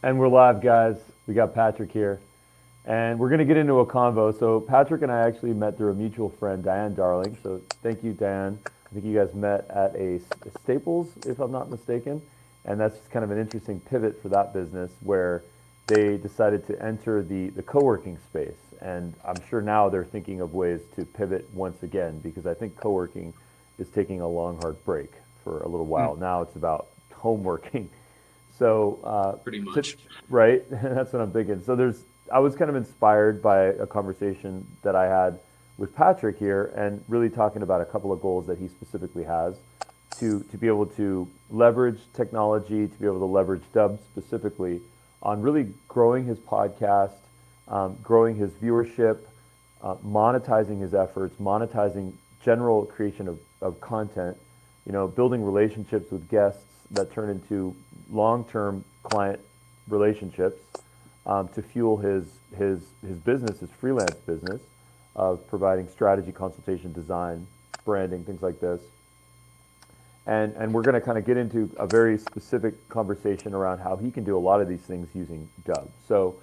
And we're live, guys. We got Patrick here. And we're going to get into a convo. So, Patrick and I actually met through a mutual friend, Diane Darling. So, thank you, Diane. I think you guys met at a Staples, if I'm not mistaken. And that's just kind of an interesting pivot for that business where they decided to enter the co working space. And I'm sure now they're thinking of ways to pivot once again because I think co working is taking a long, hard break for a little while. Mm, Now it's about home working. So, pretty much. right, that's what I'm thinking. So I was kind of inspired by a conversation that I had with Patrick here, and really talking about a couple of goals that he specifically has to be able to leverage technology, to be able to leverage Dubb specifically on really growing his podcast, growing his viewership, monetizing his efforts, monetizing general creation of content, building relationships with guests that turn into long-term client relationships to fuel his business, his freelance business of providing strategy, consultation, design, branding, things like this. And we're going to kind of get into a very specific conversation around how he can do a lot of these things using Dubb. So,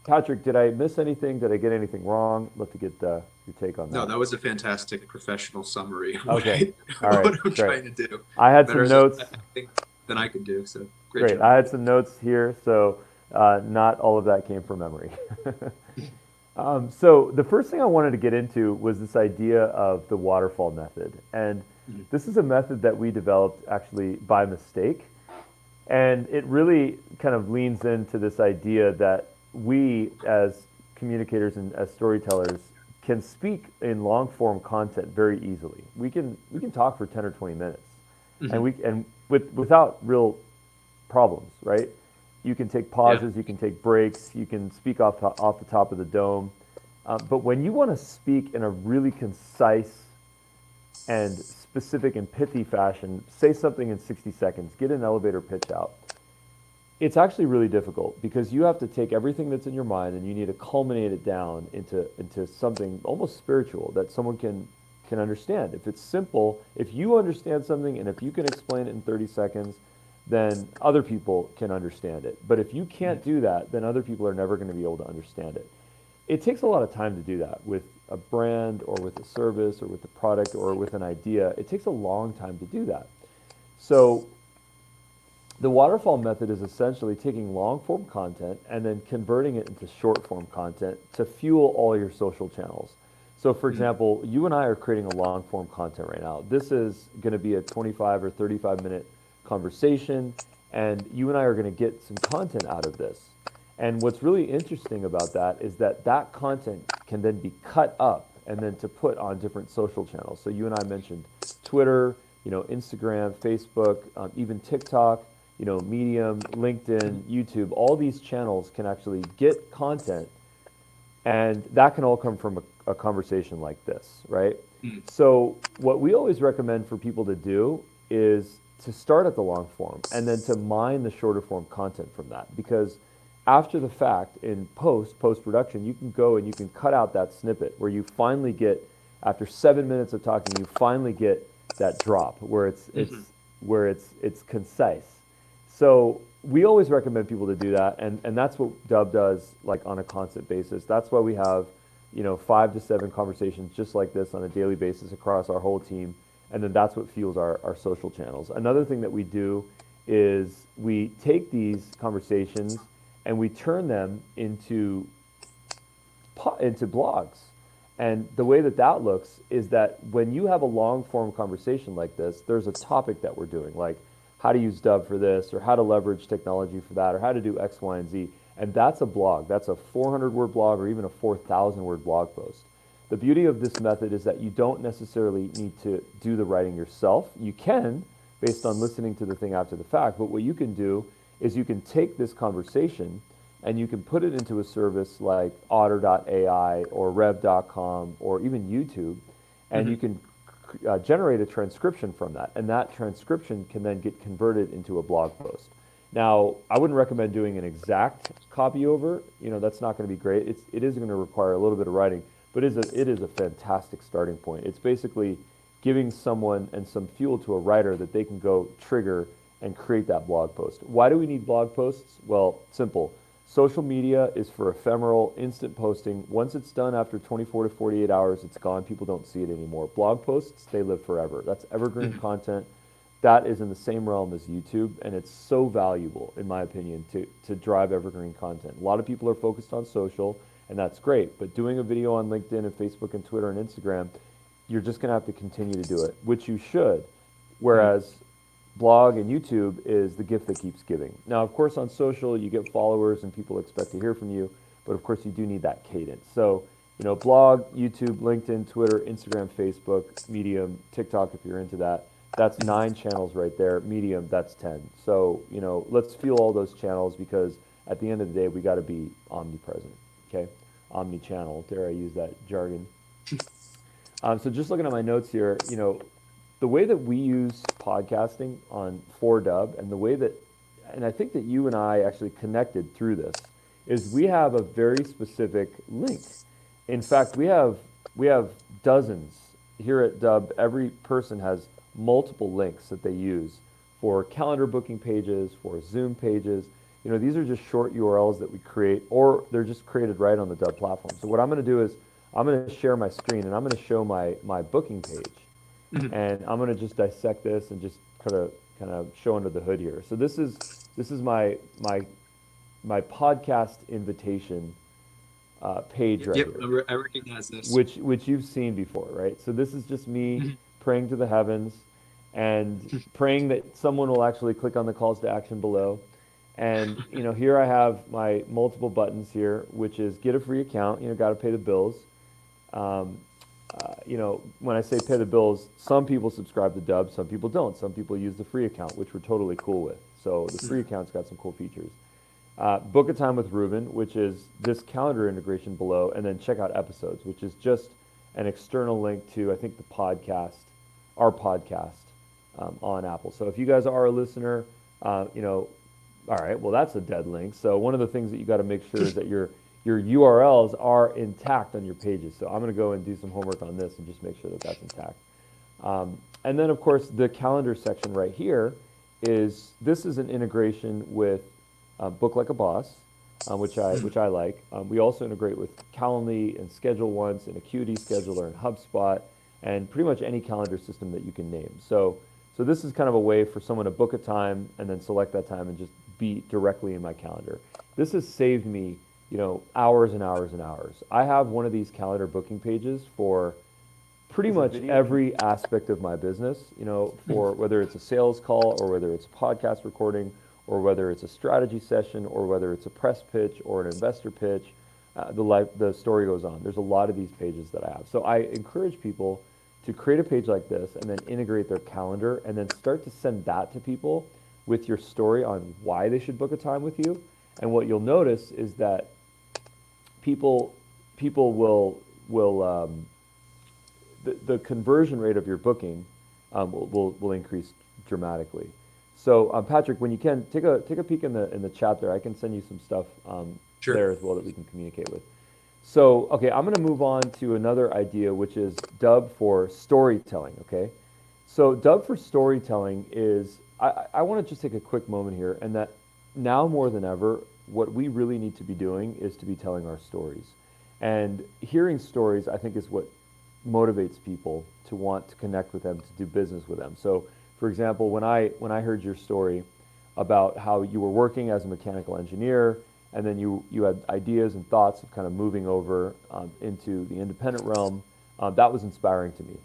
Patrick, did I miss anything? Did I get anything wrong? Love to get your take on No, that. that was a fantastic professional summary of Okay. All right. what I'm Great. trying to do. I had Better some as notes. I think than I could do. So great Great. job. I had some notes here, so not all of that came from memory. So the first thing I wanted to get into was this idea of the waterfall method. And Mhm. this is a method that we developed actually by mistake. And it really kind of leans into this idea that we, as communicators and as storytellers, can speak in long form content very easily. We can talk for 10 or 20 minutes, and Mhm. without real problems, right? You can take Yeah. pauses, you can take breaks, you can speak off the top of the dome. But when you want to speak in a really concise and specific and pithy fashion, say something in 60 seconds, get an elevator pitch out. It's actually really difficult because you have to take everything that's in your mind and you need to culminate it down into something almost spiritual that someone can understand. If it's simple, if you understand something and if you can explain it in 30 seconds, then other people can understand it. But if you Mhm. can't do that, then other people are never going to be able to understand it. It takes a lot of time to do that with a brand or with a service or with a product or with an idea. It takes a long time to do that. So the waterfall method is essentially taking long form content and then converting it into short form content to fuel all your social channels. So, for Mhm. example, you and I are creating a long form content right now. This is going to be a 25 or 35-minute conversation, and you and I are going to get some content out of this. And what's really interesting about that is that that content can then be cut up and then to put on different social channels. So you and I mentioned Twitter, Instagram, Facebook, even TikTok, Medium, LinkedIn, Mhm. YouTube. All these channels can actually get content, and that can all come from a conversation like this, right? Mhm. So what we always recommend for people to do is to start at the long form and then to mine the shorter form content from that, because after the fact in post production you can go and you can cut out that snippet where you finally get, after 7 minutes of talking, you finally get that drop where Mhm. it's concise. So we always recommend people to do that, and that's what Dubb does, like on a constant basis. That's why we have 5 to 7 conversations just like this on a daily basis across our whole team, and then that's what fuels our social channels. Another thing that we do is we take these conversations and we turn them into blogs. And the way that that looks is that when you have a long form conversation like this, there's a topic that we're doing, like how to use Dubb for this, or how to leverage technology for that, or how to do X, Y, and Z. And that's a blog. That's a 400 word blog or even a 4,000 word blog post. The beauty of this method is that you don't necessarily need to do the writing yourself. You can, based on listening to the thing after the fact, but what you can do is you can take this conversation and you can put it into a service like otter.ai or rev.com or even YouTube, and you Mhm. can generate a transcription from that. And that transcription can then get converted into a blog post. Now, I wouldn't recommend doing an exact copy over. That's not going to be great. It is going to require a little bit of writing, but it is a fantastic starting point. It's basically giving someone and some fuel to a writer that they can go trigger and create that blog post. Why do we need blog posts? Well, simple. Social media is for ephemeral, instant posting. Once it's done after 24 to 48 hours, it's gone. People don't see it anymore. Blog posts, they live forever. That's evergreen content. That is in the same realm as YouTube, and it's so valuable, in my opinion, to drive evergreen content. A lot of people are focused on social, and that's great, but doing a video on LinkedIn and Facebook and Twitter and Instagram, you're just going to have to continue to do it, which you should. Whereas blog and YouTube is the gift that keeps giving. Now, of course, on social, you get followers and people expect to hear from you, but of course, you do need that cadence. So, blog, YouTube, LinkedIn, Twitter, Instagram, Facebook, Medium, TikTok, if you're into that. That's 9 channels right there. Medium, that's 10. So, let's fuel all those channels, because at the end of the day, we got to be omnipresent, okay? Omni-channel, dare I use that jargon. So just looking at my notes here, the way that we use podcasting for Dubb, and the way that, and I think that you and I actually connected through this, is we have a very specific link. In fact, we have dozens here at Dubb. Every person has multiple links that they use for calendar booking pages, for Zoom pages. These are just short URLs that we create, or they're just created right on the Dubb platform. So what I'm going to do is I'm going to share my screen, and I'm going to show my booking page, and I'm going to just dissect this and just kind of show under the hood here. So this is my podcast invitation page right here. Yep, I recognize this. Which you've seen before, right? So this is just me praying to the heavens and praying that someone will actually click on the calls to action below. And here I have my multiple buttons here, which is get a free account. Got to pay the bills. When I say pay the bills, some people subscribe to Dubb, some people don't. Some people use the free account, which we're totally cool with. So the free account's got some cool features. Book a time with Ruben, which is this calendar integration below, and then check out episodes, which is just an external link to, I think, our podcast on Apple. So if you guys are a listener, all right, well, that's a dead link. So one of the things that you got to make sure is that your URLs are intact on your pages. So I'm going to go and do some homework on this and just make sure that that's intact. And then, of course, the calendar section right here is an integration with Book Like a Boss, which I like. We also integrate with Calendly and Schedule Once and Acuity Scheduler and HubSpot and pretty much any calendar system that you can name. So this is kind of a way for someone to book a time and then select that time and just be directly in my calendar. This has saved me, hours and hours and hours. I have one of these calendar booking pages for pretty much every aspect of my business, for whether it's a sales call or whether it's a podcast recording or whether it's a strategy session or whether it's a press pitch or an investor pitch. The story goes on. There's a lot of these pages that I have. So I encourage people to create a page like this and then integrate their calendar and then start to send that to people with your story on why they should book a time with you. And what you'll notice is that people will the conversion rate of your booking will increase dramatically. So Patrick, when you can, take a peek in the chat there. I can send you some stuff Sure. there as well that we can communicate with. So, okay, I'm going to move on to another idea, which is Dubb for storytelling, okay? So Dubb for storytelling is, I want to just take a quick moment here, and that now more than ever, what we really need to be doing is to be telling our stories. And hearing stories, I think, is what motivates people to want to connect with them, to do business with them. So, for example, when I heard your story about how you were working as a mechanical engineer, and then you had ideas and thoughts of kind of moving over into the independent realm, that was inspiring to me.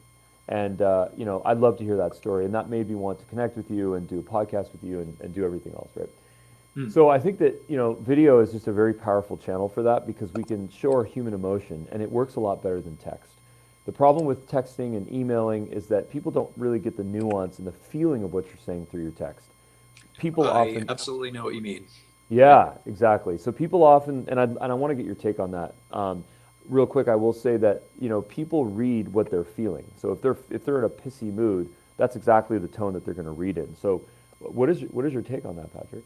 And I'd love to hear that story, and that made me want to connect with you and do a podcast with you and do everything else, right? So I think that video is just a very powerful channel for that, because we can show our human emotion, and it works a lot better than text. The problem with texting and emailing is that people don't really get the nuance and the feeling of what you're saying through your text. People I often absolutely know what you mean. Yeah, exactly. So people often, and I want to get your take on that. Real quick, I will say that people read what they're feeling. So if they're in a pissy mood, that's exactly the tone that they're going to read in. So what is your take on that, Patrick?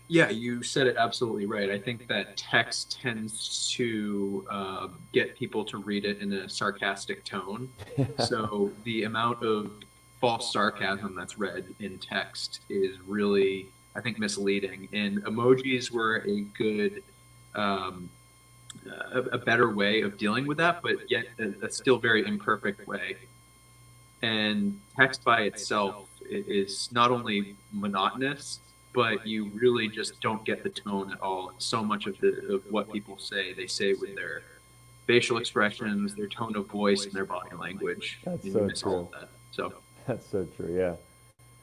Yeah, you said it absolutely right. I think that text tends to get people to read it in a sarcastic tone. So the amount of false sarcasm that's read in text is really, I think, misleading. And emojis were a good, um, a better way of dealing with that, but yet a still very imperfect way. And text by itself is not only monotonous, but you really just don't get the tone at all. So much of what people say, they say with their facial expressions, their tone of voice, and their body language, That's and you so miss all true. of that. So That's so true. Yeah.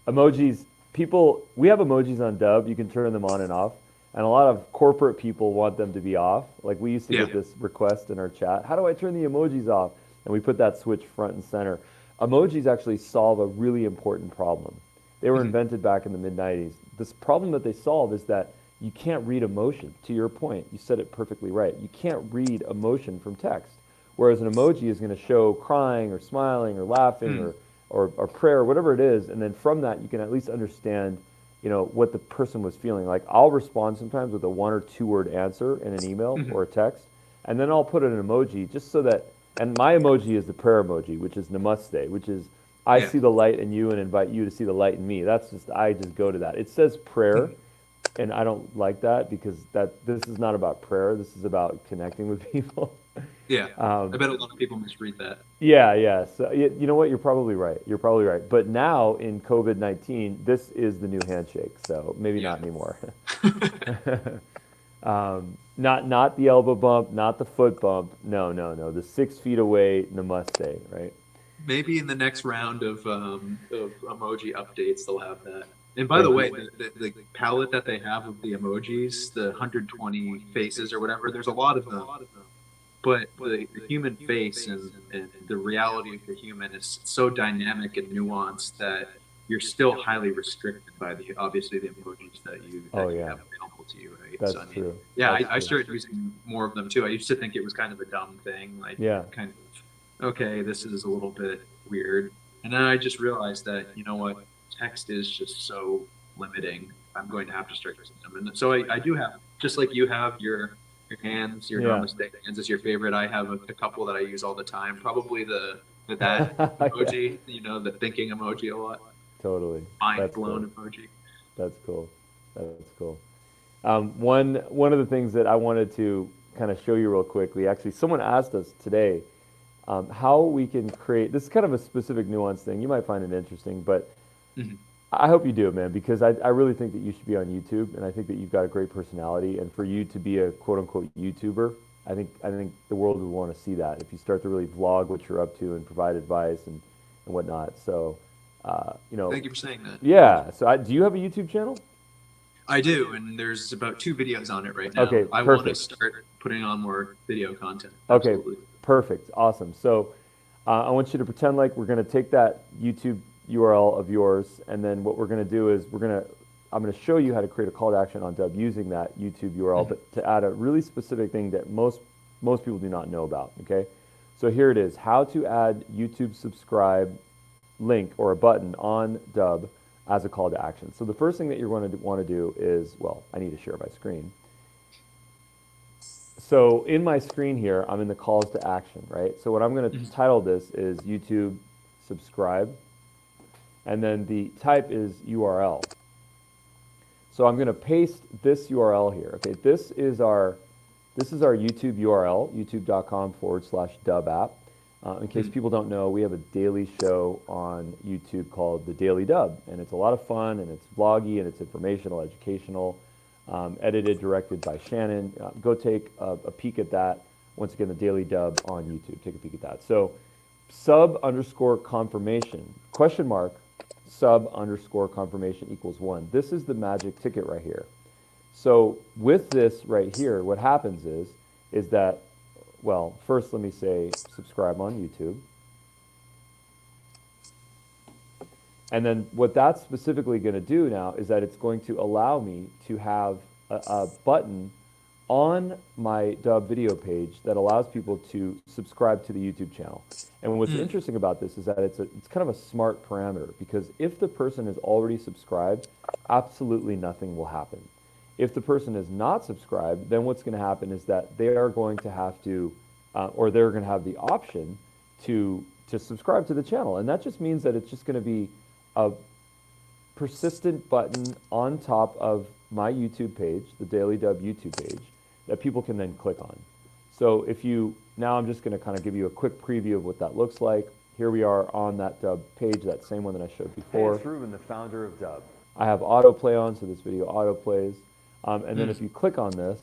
Emojis, people, we have emojis on Dubb. You can turn them on and off. And a lot of corporate people want them to be off. Like we used to yeah. get this request in our chat, how do I turn the emojis off? And we put that switch front and center. Emojis actually solve a really important problem. They were Mhm. invented back in the mid 90s. This problem that they solve is that you can't read emotion. To your point, you said it perfectly right. You can't read emotion from text. Whereas an emoji is going to show crying or smiling or laughing Mm. or prayer, whatever it is, and then from that you can at least understand, what the person was feeling. Like I'll respond sometimes with a 1 or 2 word answer in an email Mhm. or a text, and then I'll put in an emoji just so that. And my emoji is the prayer emoji, which is namaste, which is I Yeah. see the light in you and invite you to see the light in me. I just go to that. It says prayer, Mhm. and I don't like that because this is not about prayer. This is about connecting with people. Yeah. I Um, bet a lot of people misread that. yeah, yeah. So you know what? You're probably right. You're probably right. But now in COVID-19, this is the new handshake. So maybe Yeah. not anymore. Not the elbow bump, not the foot bump. No, no, no. The 6 feet away namaste, right? Maybe in the next round of emoji updates, they'll have that. And by the Thank way, you. the palette that they have of the emojis, the 120 faces or whatever, there's a lot of them. But the human face and the reality of the human is so dynamic and nuanced that you're still highly restricted by the obviously the emojis Oh that you yeah, have available to you, right? So that's I mean, true. yeah, That's I true. started using more of them too. I used to think it was kind of a dumb thing, like Yeah. kind of okay, this is a little bit weird, and then I just realized that you know what, text is just so limiting. I'm going to have to start using them, and so I do have just like you have your hands, your Yeah. namaste hands is your favorite. I have a couple that I use all the time. Probably the that Yeah. emoji, the thinking emoji a lot. Totally. Mind That's cool. blown emoji. That's cool. That's cool. One of the things that I wanted to kind of show you real quickly, actually, someone asked us today how we can create. This is kind of a specific nuance thing. You might find it interesting, but Mhm. I hope you do, man, because I really think that you should be on YouTube, and I think that you've got a great personality, and for you to be a quote unquote YouTuber, I think the world would want to see that if you start to really vlog what you're up to and provide advice and whatnot. So, Thank you for saying that. yeah. So, do you have a YouTube channel? I do, and there's about 2 videos on it right now. Okay, I want to perfect. start putting on more video content. Okay, Absolutely. perfect. Awesome. So I want you to pretend like we're going to take that YouTube URL of yours, and then what we're going to do is I'm going to show you how to create a call to action on Dubb using that YouTube URL, Mhm. but to add a really specific thing that most people do not know about. Okay, so here it is: how to add YouTube subscribe link or a button on Dubb as a call to action. So the first thing that you're going to want to do is, well, I need to share my screen. So in my screen here, I'm in the calls to action, right? So what I'm going to Mhm. title this is YouTube subscribe, and then the type is URL. So I'm going to paste this URL here. Okay, this is our YouTube URL, youtube.com/Dubb app. In case Mhm. people don't know, we have a daily show on YouTube called The Daily Dubb, and it's a lot of fun, and it's vloggy, and it's informational, educational, edited, directed by Shannon. Go take a peek at that. Once again, The Daily Dubb on YouTube. Take a peek at that. So sub_confirmation, question mark, sub_confirmation equals 1. This is the magic ticket right here. So with this right here, what happens is that, well, first let me say subscribe on YouTube. And then what that's specifically going to do now is that it's going to allow me to have a button on my Dubb video page that allows people to subscribe to the YouTube channel. And what's Mhm. interesting about this is that it's kind of a smart parameter, because if the person is already subscribed, absolutely nothing will happen. If the person is not subscribed, then what's going to happen is that they are going to have to, or they're going to have the option to to subscribe to the channel. And that just means that it's just going to be a persistent button on top of my YouTube page, the Daily Dubb YouTube page, that people can then click on. So if you, now I'm just going to kind of give you a quick preview of what that looks like. Here we are on that Dubb page, that same one that I showed before. Hey, it's Ruben, the founder of Dubb. I have autoplay on, so this video autoplays. And then if you click on this,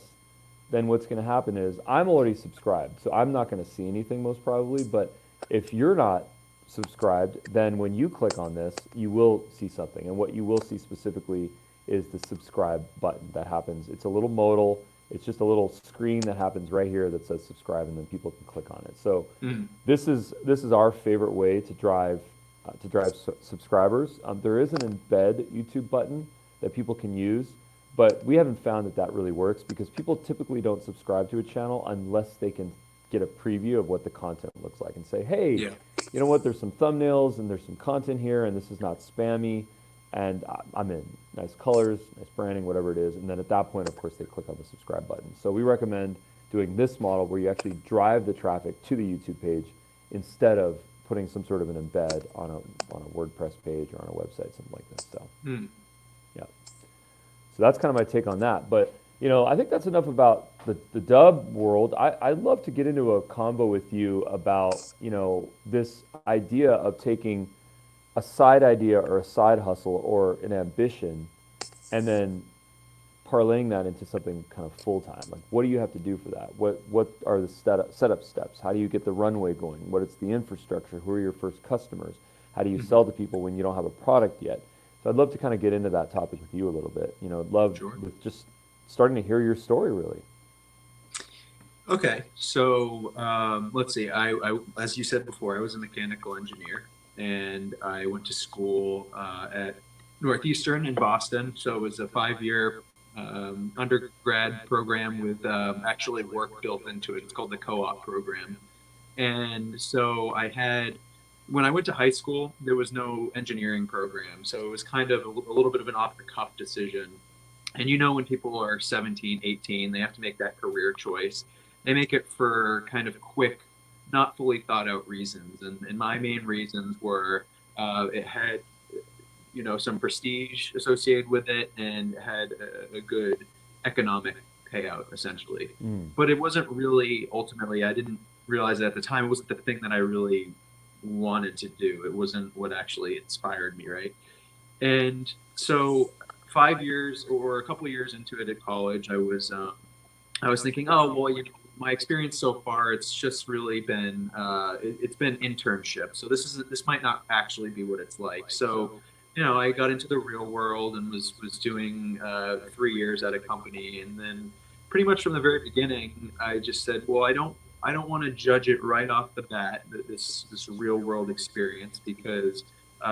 then what's going to happen is I'm already subscribed, so I'm not going to see anything most probably, but if you're not subscribed, then when you click on this, you will see something. And what you will see specifically is the subscribe button that happens. It's a little modal. It's just a little screen that happens right here that says subscribe, and then people can click on it. So this is our favorite way to drive subscribers. There is an embed YouTube button that people can use, but we haven't found that that really works because people typically don't subscribe to a channel unless they can get a preview of what the content looks like and say, hey, you know what, there's some thumbnails and there's some content here and this is not spammy and I'm in. Nice colors, nice branding, whatever it is. And then at that point, of course, they click on the subscribe button. So we recommend doing this model where you actually drive the traffic to the YouTube page instead of putting some sort of an embed on a WordPress page or on a website, something like this. So, yeah. So that's kind of my take on that. But, you know, I think that's enough about the Dubb world. I'd love to get into a combo with you about, you know, this idea of taking a side idea or a side hustle or an ambition and then parlaying that into something kind of full-time. Like, what do you have to do for that? What are the setup steps? How do you get the runway going? What is the infrastructure? Who are your first customers? How do you sell to people when you don't have a product yet? So I'd love to kind of get into that topic with you a little bit. You know, I'd love with just starting to hear your story, really. Okay, so let's see. I, as you said before, I was a mechanical engineer, and I went to school at Northeastern in Boston. So it was a 5-year undergrad program with actually work built into it. It's called the co-op program. And so when I went to high school, there was no engineering program. So it was kind of a little bit of an off-the-cuff decision. And you know, when people are 17, 18, they have to make that career choice. They make it for kind of quick, not fully thought out reasons. And my main reasons were it had, you know, some prestige associated with it and had a good economic payout, essentially. But it wasn't really, ultimately, I didn't realize it at the time, it wasn't the thing that I really wanted to do. It wasn't what actually inspired me, right? And so 5 years or a couple of years into it at college, I was thinking, oh, well, you know, my experience so far, it's just really been it's been internship. So this might not actually be what it's like. So, you know, I got into the real world and was doing 3 years at a company, and then pretty much from the very beginning, I just said, well, I don't want to judge it right off the bat, this real world experience, because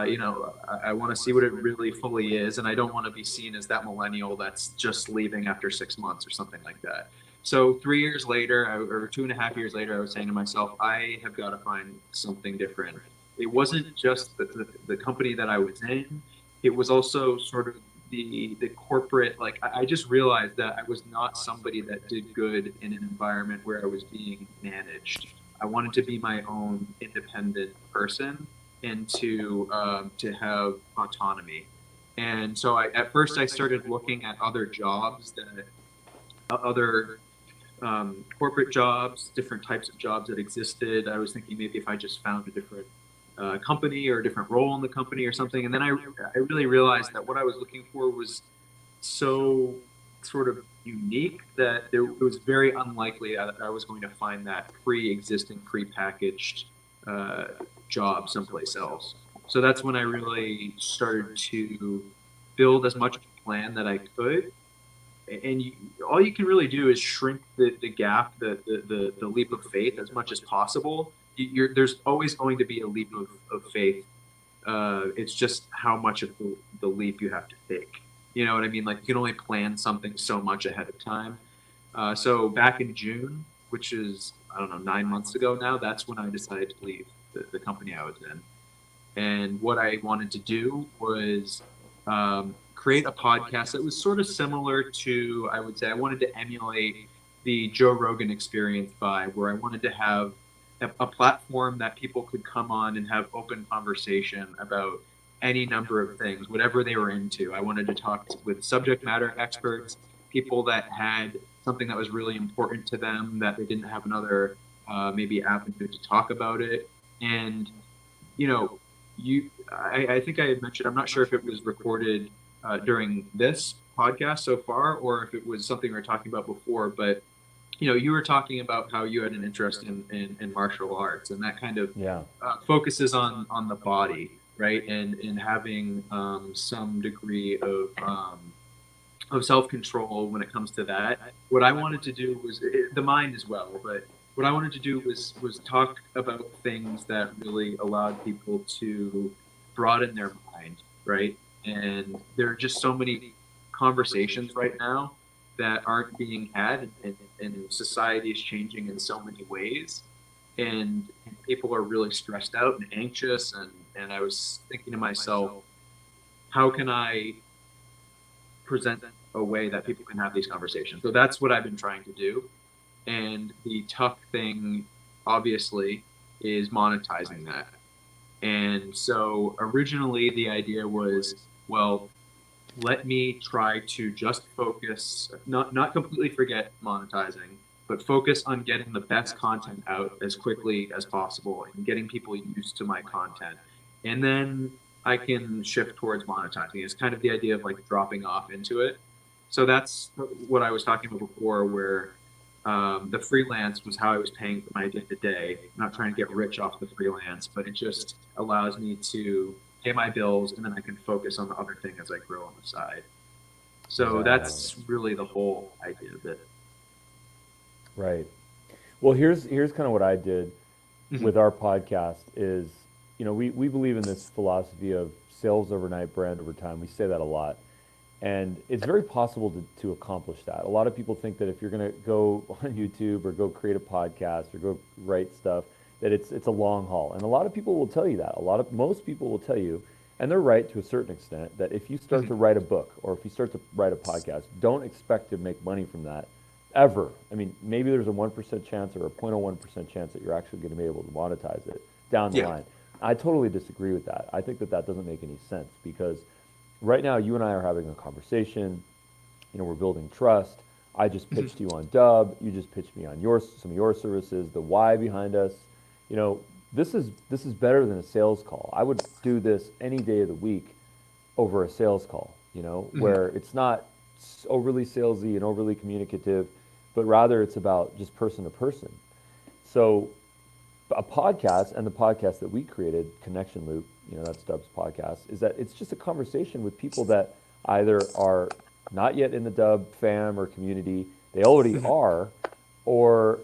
you know, I want to see what it really fully is, and I don't want to be seen as that millennial that's just leaving after 6 months or something like that. So 3 years later, or 2.5 years later, I was saying to myself, I have got to find something different. It wasn't just the company that I was in. It was also sort of the corporate, like I just realized that I was not somebody that did good in an environment where I was being managed. I wanted to be my own independent person and to have autonomy. And so at first I started looking at other jobs other corporate jobs, different types of jobs that existed. I was thinking maybe if I just found a different company or a different role in the company or something. And then I really realized that what I was looking for was so sort of unique that it was very unlikely that I was going to find that pre-existing, pre-packaged job someplace else. So that's when I really started to build as much of a plan that I could. And all you can really do is shrink the gap, the leap of faith as much as possible. There's always going to be a leap of faith. It's just how much of the leap you have to take. You know what I mean? Like, you can only plan something so much ahead of time. So back in June, which is, I don't know, 9 months ago now, that's when I decided to leave the company I was in. And what I wanted to do was create a podcast that was sort of similar to, I would say, I wanted to emulate the Joe Rogan experience vibe, where I wanted to have a platform that people could come on and have open conversation about any number of things, whatever they were into. I wanted to talk with subject matter experts, people that had something that was really important to them that they didn't have another maybe avenue to talk about it. And you know, I think I had mentioned, I'm not sure if it was recorded during this podcast so far or if it was something we were talking about before, but you were talking about how you had an interest in martial arts, and that kind of Yeah. focuses on the body, right? And having some degree of self control when it comes to that. What I wanted to do was the mind as well, but what I wanted to do was talk about things that really allowed people to broaden their mind, right? And there are just so many conversations right now that aren't being had, and society is changing in so many ways, and people are really stressed out and anxious, and I was thinking to myself, how can I present a way that people can have these conversations? So that's what I've been trying to do. And the tough thing, obviously, is monetizing that. And so originally the idea was, well, let me try to just focus, not completely forget monetizing, but focus on getting the best content out as quickly as possible and getting people used to my content. And then I can shift towards monetizing. It's kind of the idea of like dropping off into it. So that's what I was talking about before, where the freelance was how I was paying for my day to day. I'm not trying to get rich off the freelance, but it just allows me to pay my bills, and then I can focus on the other thing as I grow on the side. So Exactly. that's really the whole idea of it. Right. Well, here's kind of what I did Mhm. with our podcast is, we believe in this philosophy of sales overnight, brand over time. We say that a lot. And it's very possible to accomplish that. A lot of people think that if you're going to go on YouTube or go create a podcast or go write stuff, that it's a long haul. And a lot of people will tell you that. Most people will tell you, and they're right to a certain extent, that if you start Mhm. to write a book or if you start to write a podcast, don't expect to make money from that ever. I mean, maybe there's a 1% chance or a 0.01% chance that you're actually going to be able to monetize it down the Yeah. line. I totally disagree with that. I think that that doesn't make any sense because right now you and I are having a conversation. We're building trust. I just Mhm. pitched you on Dubb. You just pitched me on some of your services. The why behind us. You know, this is better than a sales call. I would do this any day of the week over a sales call. Mhm. Where it's not overly salesy and overly communicative, but rather it's about just person to person. So a podcast and the podcast that we created, Connection Loop, that's Dubb's podcast, is that it's just a conversation with people that either are not yet in the Dubb fam or community, they already Mhm. are, or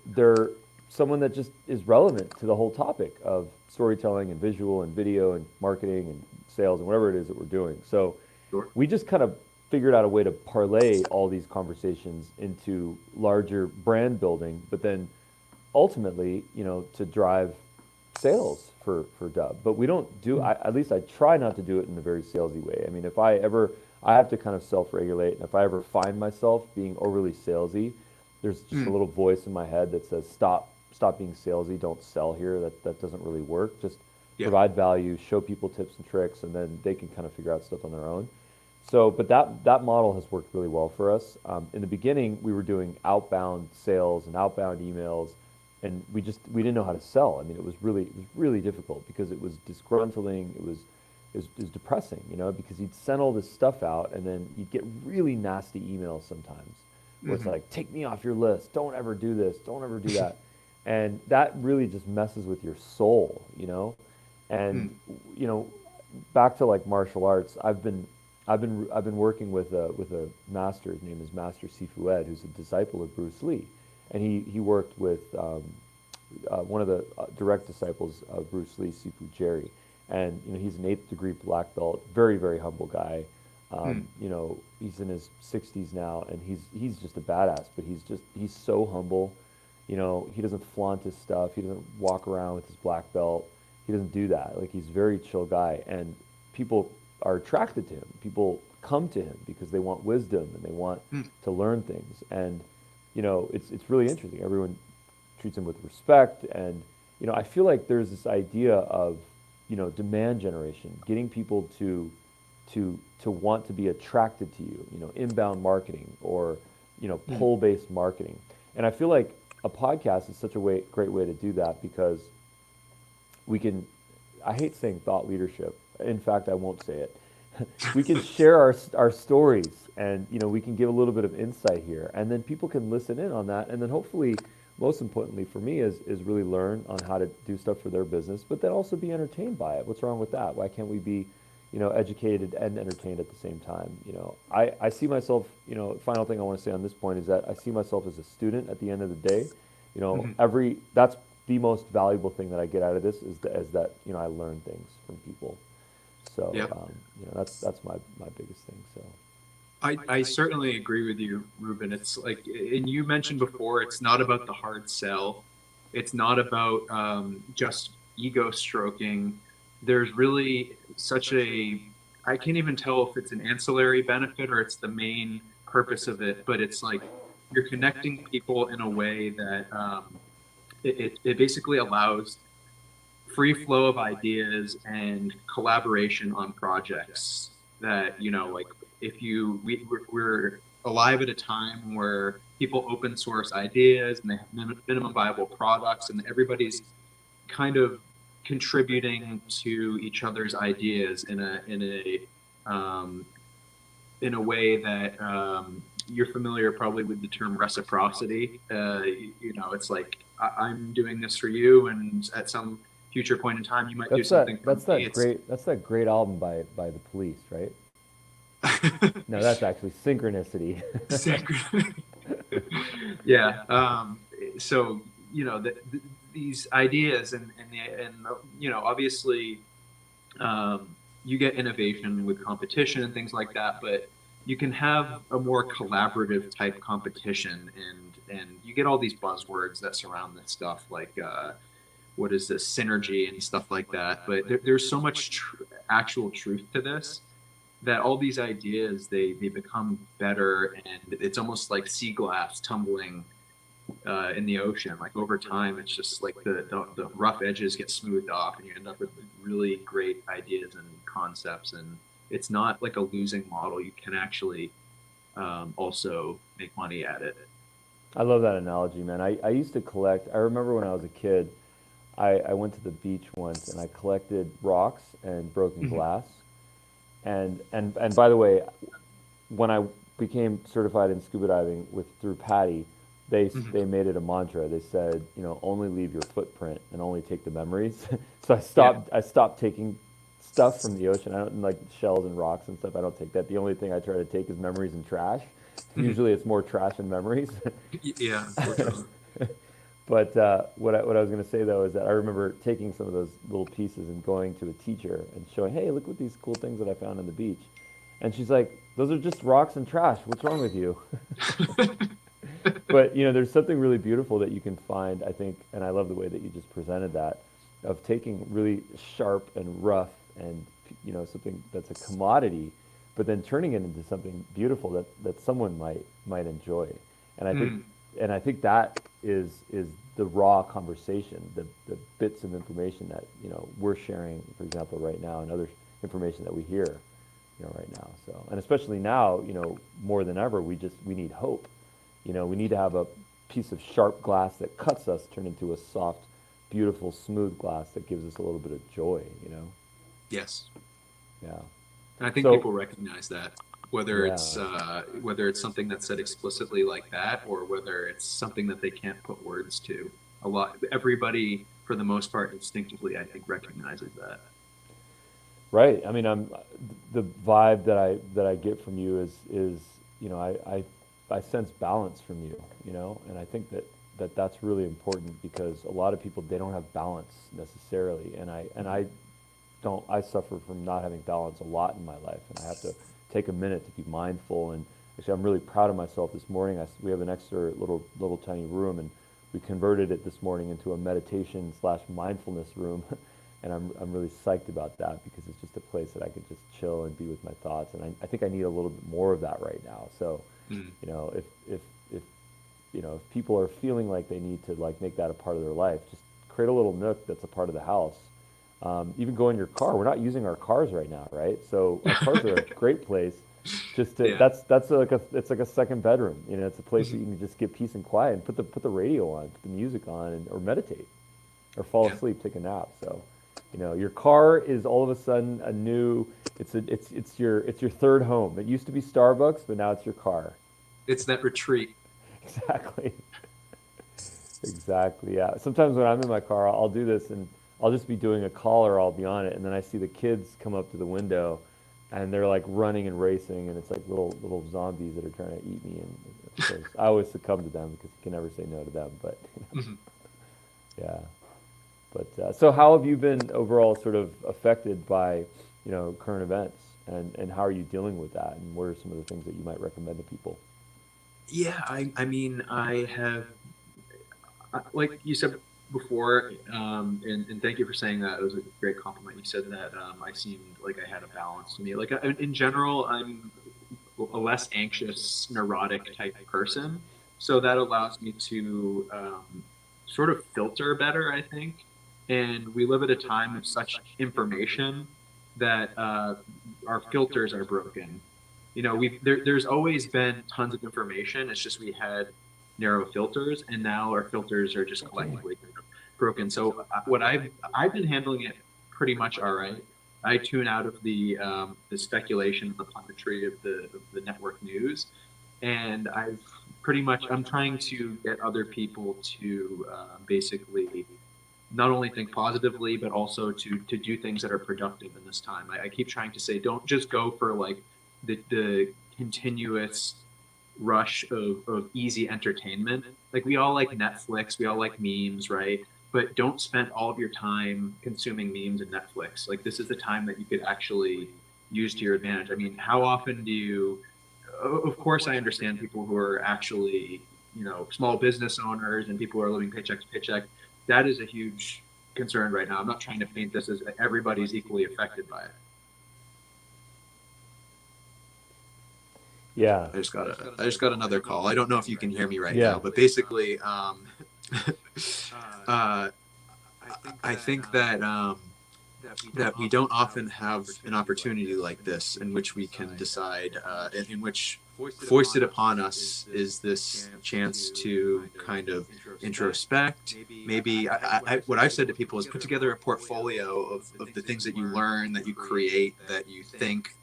they're someone that just is relevant to the whole topic of storytelling and visual and video and marketing and sales and whatever it is that we're doing. So Sure. we just kind of figured out a way to parlay all these conversations into larger brand building, but then ultimately, to drive sales for Dubb. But we don't do, Mhm. at least I try not to do it in a very salesy way. I mean, if I ever, I have to kind of self-regulate, and if I ever find myself being overly salesy, there's just a Mhm. little voice in my head that says, stop being salesy, don't sell here. That doesn't really work. Just Yeah. provide value, show people tips and tricks, and then they can kind of figure out stuff on their own. So, but that model has worked really well for us. In the beginning, we were doing outbound sales and outbound emails, and we didn't know how to sell. I mean, it was really difficult because it was disgruntling. It was depressing, because you'd send all this stuff out, and then you'd get really nasty emails sometimes, where it's Mhm. like, take me off your list. Don't ever do this. Don't ever do that. And that really just messes with your soul. And Mhm. you know, back to like martial arts, I've been working with a master. His name is Master Sifu Ed, who's a disciple of Bruce Lee, and he worked with one of the direct disciples of Bruce Lee, Sifu Jerry, and he's an eighth degree black belt, very very humble guy. Mhm. He's in his 60s now, and he's just a badass. But he's so humble. He doesn't flaunt his stuff. He doesn't walk around with his black belt. He doesn't do that. Like, he's a very chill guy, and people are attracted to him. People come to him because they want wisdom and they want Mhm. to learn things. And it's really interesting. Everyone treats them with respect. And, I feel like there's this idea of, demand generation, getting people to want to be attracted to you, inbound marketing or, Mm. pull-based marketing. And I feel like a podcast is such a great way to do that because we can, I hate saying thought leadership. In fact, I won't say it. We can share our stories and we can give a little bit of insight here and then people can listen in on that and then hopefully most importantly for me is really learn on how to do stuff for their business but then also be entertained by it. What's wrong with that? Why can't we be educated and entertained at the same time? I see myself, final thing I want to say on this point is that I see myself as a student at the end of the day. Mhm. That's the most valuable thing that I get out of this is that I learn things from people. So Yeah. that's my biggest thing. So I certainly agree with you, Ruben. It's like, and you mentioned before, it's not about the hard sell. It's not about just ego stroking. There's really such a, I can't even tell if it's an ancillary benefit or it's the main purpose of it, but it's like you're connecting people in a way that it basically allows free flow of ideas and collaboration on projects that like if you we're alive at a time where people open source ideas and they have minimum viable products and everybody's kind of contributing to each other's ideas um, in a way that you're familiar probably with the term reciprocity. It's like I'm doing this for you, and at some future point in time, you might do that's something that for that's me. that It's great that's that great album by the Police, right? No, that's actually Synchronicity. sacred. Yeah. So these ideas and obviously you get innovation with competition and things like that, but you can have a more collaborative type competition, and you get all these buzzwords that surround this stuff, like what is this synergy and stuff like that. But there's so much actual truth to this that all these ideas they become better, and it's almost like sea glass tumbling in the ocean. Like over time, it's just like the rough edges get smoothed off, and you end up with really great ideas and concepts. And it's not like a losing model. You can actually also make money at it. I love that analogy, man. I used to collect. I remember when I was a kid, I went to the beach once and I collected rocks and broken Mhm. glass. And by the way, when I became certified in scuba diving through Patty, Mhm. they made it a mantra. They said, only leave your footprint and only take the memories. So Yeah. I stopped taking stuff from the ocean. I don't like shells and rocks and stuff. I don't take that. The only thing I try to take is memories and trash. Mhm. Usually it's more trash than memories. Yeah, unfortunately. But what I was going to say though is that I remember taking some of those little pieces and going to a teacher and showing, hey, look what these cool things that I found on the beach. And she's like, those are just rocks and trash. What's wrong with you? But there's something really beautiful that you can find, I think, and I love the way that you just presented that, of taking really sharp and rough and something that's a commodity, but then turning it into something beautiful that someone might enjoy. And I think Mm. that is the raw conversation, the bits of information that we're sharing, for example, right now, and other information that we hear, right now. So, and especially now, more than ever, we need hope. We need to have a piece of sharp glass that cuts us turn into a soft, beautiful, smooth glass that gives us a little bit of joy. Yes. Yeah. And I think So, people recognize that, yeah. whether it's something that's said explicitly like that, or whether it's something that they can't put words to. Everybody, for the most part, instinctively, I think, recognizes that. Right. I mean, the vibe that I get from you is I sense balance from you, and I think that's really important because a lot of people they don't have balance necessarily, and I don't I suffer from not having balance a lot in my life, and I have to take a minute to be mindful. And actually, I'm really proud of myself this morning. We have an extra little tiny room, and we converted it this morning into a meditation slash mindfulness room. And I'm really psyched about that because it's just a place that I could just chill and be with my thoughts. And I think I need a little bit more of that right now. So, Mm. if if people are feeling like they need to like make that a part of their life, just create a little nook that's a part of the house. Even go in your car. We're not using our cars right now, right? So our cars are a great place. Just to Yeah. that's like a it's like a second bedroom. It's a place that Mhm. you can just get peace and quiet and put the radio on, put the music on, or meditate, or fall Yeah. asleep, take a nap. So, your car is all of a sudden a new. It's your third home. It used to be Starbucks, but now it's your car. It's that retreat. Exactly. Exactly. Yeah. Sometimes when I'm in my car, I'll do this and I'll just be doing a call or I'll be on it, and then I see the kids come up to the window, and they're like running and racing, and it's like little zombies that are trying to eat me. And of course, I always succumb to them because you can never say no to them. But Mhm. yeah. But so, how have you been overall sort of affected by current events, and how are you dealing with that, and what are some of the things that you might recommend to people? Yeah, I mean, like you said before, and thank you for saying that. It was a great compliment. You said that I seemed like I had a balance to me. Like in general, I'm a less anxious, neurotic type person, so that allows me to sort of filter better, I think. And we live at a time of such information that our filters are broken. There's always been tons of information. It's just we had narrow filters, and now our filters are just collectively kind of broken. So what I've been handling it pretty much all right. I tune out of the speculation, the punditry of the network news, and I'm trying to get other people to basically not only think positively, but also to do things that are productive in this time. I keep trying to say, don't just go for like the continuous rush of easy entertainment. Like we all like Netflix, we all like memes, right? But don't spend all of your time consuming memes and Netflix. Like this is the time that you could actually use to your advantage. I mean, how often do you? Of course, I understand people who are actually, small business owners and people who are living paycheck to paycheck. That is a huge concern right now. I'm not trying to paint this as everybody's equally affected by it. Yeah. I just got another call. I don't know if you can hear me right Yeah. now, but basically, uh, I think that we don't often have an opportunity like this in which we can decide, in which foisted upon us is this chance to kind of introspect. Maybe what I've said to people is put together a portfolio of the things that you learn, that you create, that you think,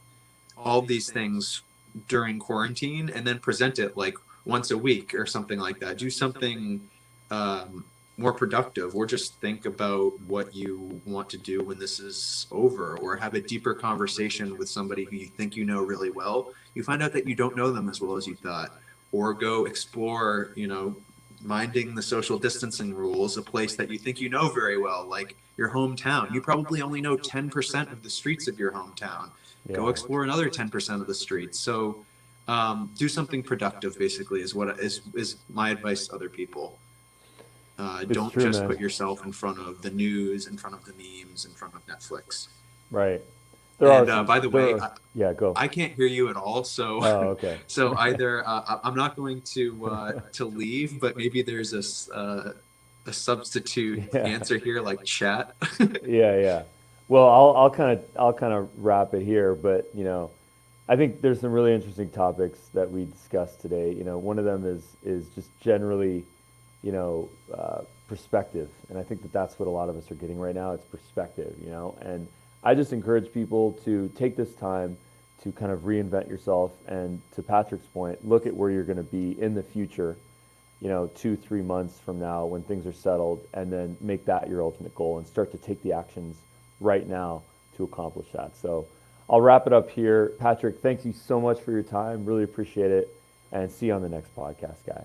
all these things during quarantine, and then present it like once a week or something like that. Do something um, more productive, or just think about what you want to do when this is over, or have a deeper conversation with somebody who you think you know really well. You find out that you don't know them as well as you thought, or go explore, minding the social distancing rules, a place that you think you know very well, like your hometown. You probably only know 10% of the streets of your hometown. Go Yeah. explore another 10% of the streets. So do something productive, basically, is my advice to other people. It's Don't true, just man. put yourself in front of the news, in front of the memes, in front of Netflix. Right. There are And some. by the There way, are. Yeah. Go. I can't hear you at all, so Oh, okay. so either I'm not going to leave, but maybe there's a substitute Yeah. answer here, like chat. Yeah. Yeah. Well, I'll kind of wrap it here, but I think there's some really interesting topics that we discussed today. One of them is just generally, perspective, and I think that that's what a lot of us are getting right now. It's perspective, and I just encourage people to take this time to kind of reinvent yourself, and to Patrick's point, look at where you're going to be in the future, 2, 3 months from now when things are settled, and then make that your ultimate goal and start to take the actions right now to accomplish that. So I'll wrap it up here. Patrick, thank you so much for your time. Really appreciate it. And see you on the next podcast, guy.